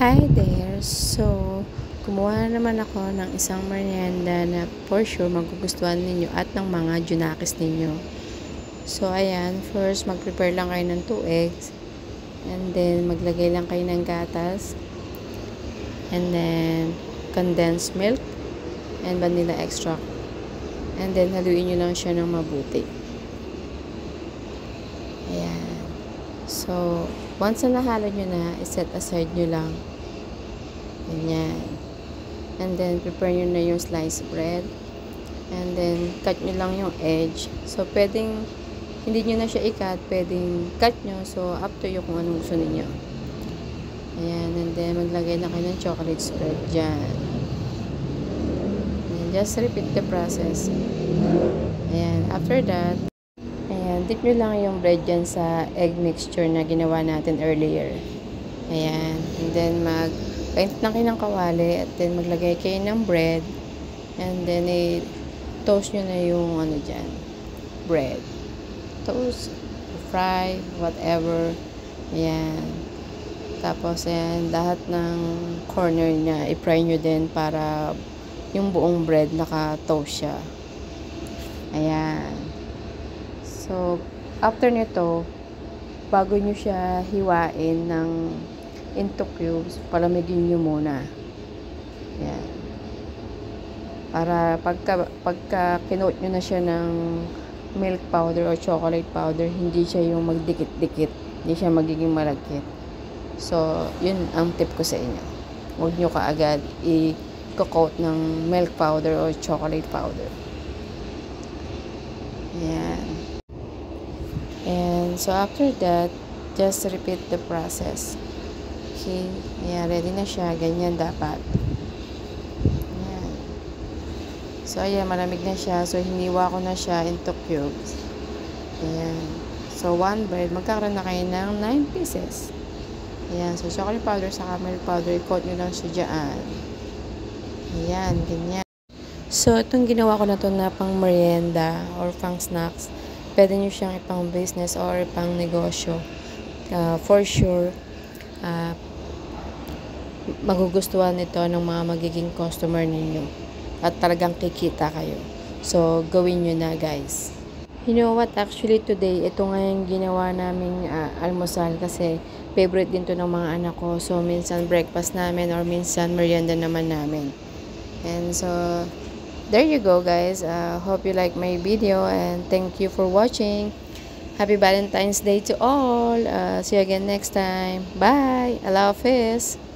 Hi there! So, kumuha naman ako ng isang merienda na for sure magugustuhan ninyo at ng mga junakis ninyo. So, ayan. First, mag-prepare lang kayo ng 2 eggs. And then, maglagay lang kayo ng gatas. And then, condensed milk. And vanilla extract. And then, haluin nyo lang siya ng mabuti. Ayan. So, once na nahalo nyo na, iset aside nyo lang. Ganyan. And then, prepare nyo na yung sliced bread. And then, cut nyo lang yung edge. So, pwedeng, hindi nyo na siya i-cut. Pwedeng cut nyo. So, up to you kung anong gusto ninyo. Ayan. And then, maglagay na kayo ng chocolate spread dyan. And just repeat the process. Ayan. After that, ayan, dip nyo lang yung bread dyan sa egg mixture na ginawa natin earlier. Ayan. And then, paint lang kayo ng kawali at then maglagay kayo ng bread. And then, toast nyo na yung dyan, bread. Toast, fry, whatever. Ayan. Tapos, ayan, lahat ng corner niya, i-fry nyo din para yung buong bread naka-toast siya. Ayan. So, after nito, bago nyo siya hiwain into cubes, palamigin nyo muna. Yan. Para pagka kinoat nyo na siya ng milk powder or chocolate powder, hindi siya yung magdikit-dikit. Hindi siya magiging malagkit. So, yun ang tip ko sa inyo. Huwag nyo kaagad i-coat ng milk powder or chocolate powder. Yan. And so, after that, just repeat the process. Okay. Ayan, ready na siya. Ganyan dapat. Ayan. So, ayan, malamig na siya. So, hiniwa ko na siya into cubes. Ayan. So, 1 bread, magkakaroon na kayo ng 9 pieces. Ayan. So, chocolate powder sa milk powder, i-coat nyo lang siya dyan. Ayan, ganyan. So, itong ginawa ko na ito na pang merienda or pang snacks. Pwede nyo siyang ipang business or ipang negosyo. For sure, magugustuhan ito ng mga magiging customer ninyo. At talagang kikita kayo. So, gawin nyo na, guys. You know what? Actually, today, ito nga yung ginawa naming almusal kasi favorite din to ng mga anak ko. So, minsan breakfast namin or minsan merienda naman namin. And so, there you go, guys. Hope you like my video and thank you for watching. Happy Valentine's Day to all. See you again next time. Bye. Allah Hafiz.